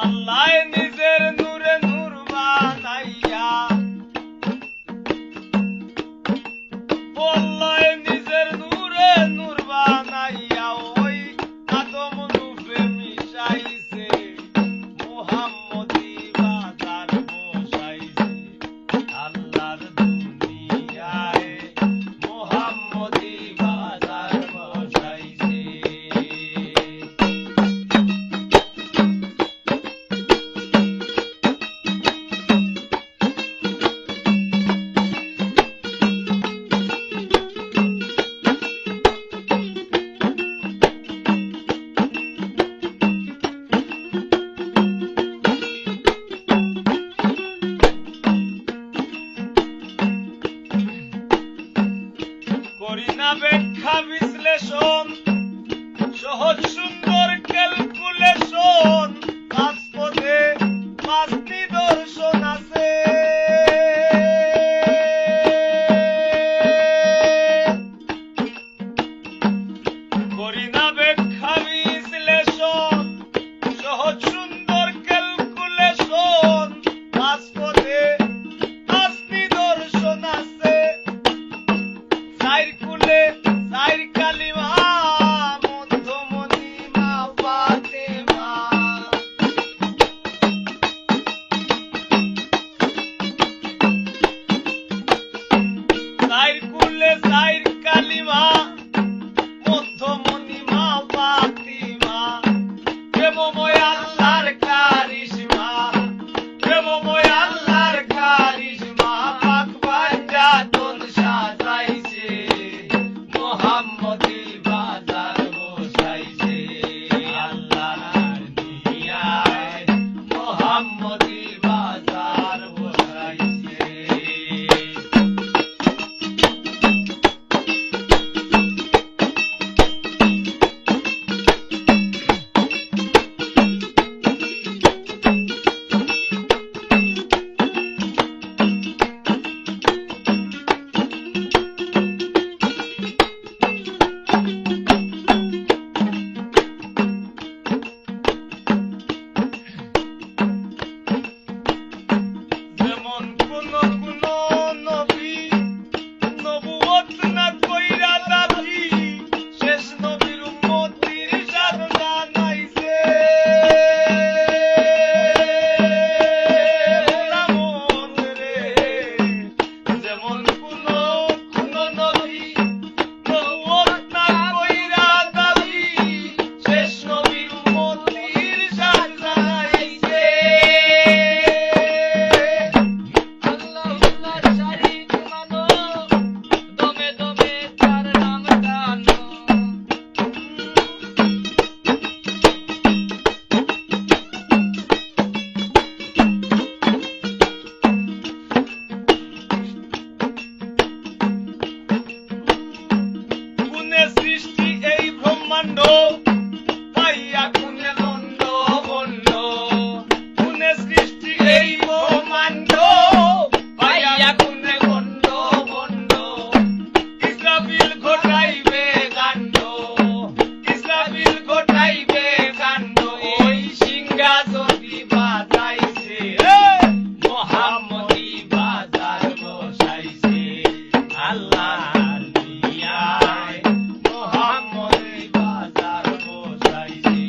আল্লাহ নিজের নূরে নূর বানাইয়া, আল্লাহ নিজের নূরে নূর বানাইয়া ওই আদম রূপে মিশাইছে, মুহাম্মদি বাজার বসাইছে আল্লাহর দুনিয়ায়, মুহাম্মদি বাজার বসাইছে। করি না ব্যাখ্যা বিশ্লেষণ, সহজ সুন্দর ক্যালকুলেশন, পাঁচ পদে পাঁচ নিদর্শন আছে। করি না ব্যাখ্যা বিশ্লেষণ, সহজ সুন্দর ক্যালকুলেশন, পাঁচ পদে পাঁচ নিদর্শন আছে। চাইর কুলে চাইর কালিমা, মধ্যমণি মা ফাতেমা। চাইর কুলে চাইর কালিমা, মধ্যমণি মা ফাতেমা। প্রেমময় আল্লাহর কারিশমা, প্রেমময় আল্লাহর কারিশমা। পাক পাঞ্জাতন সাজাইছে, মুহাম্মদি বাজার বসাইছে আল্লাহর দুনিয়ায়, মুহাম্মদি বাজার বসাইছে। যেমন কোন কোন নবী নবুয়ত না কইরা দাবি, শেষ নবীর উম্মতির শান জানাইছে। গোলামন রে, যেমন কোন কোন নবী নবুয়ত না কইরা দাবি, শেষ নবীর উম্মতির শান জানাইছে। আল্লাহুল্লাহর শরীক মানো, দমে দমে তার নাম টানো। কোনে সৃষ্টি এই ব্রহ্মাণ্ড, পাইয়া কোনে দণ্ড বন্ড। কোনে সৃষ্টি এই ব্রহ্মাণ্ড, পাইয়া কোনে দণ্ড বন্ড। ইসরাফিল ঘটাইবে কাণ্ড, ইসরাফিল ঘটাইবে কাণ্ড। ওই সিংহা যদি বাজাইছে, মুহাম্মদি বাজার বসাইছে আল্লাহর দুনিয়ায়, মুহাম্মদি বাজার বসাইছে।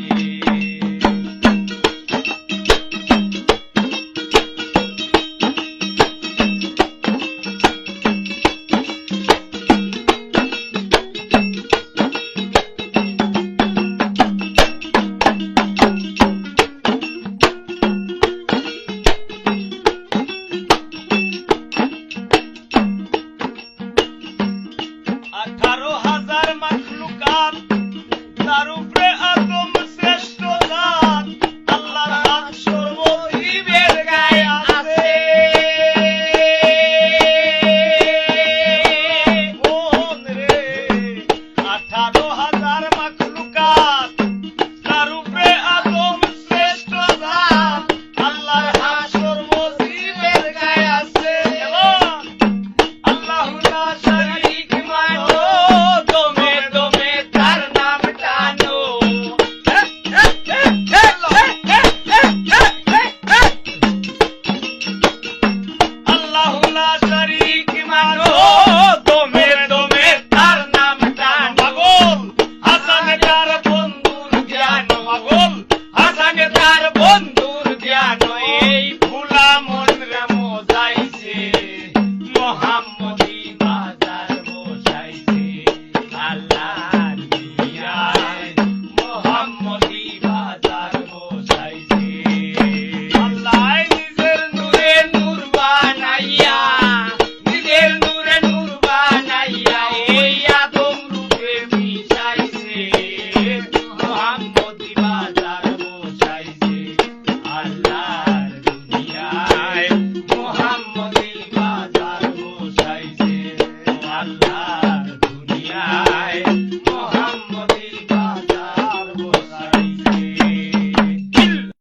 লাগে তার বন্ধু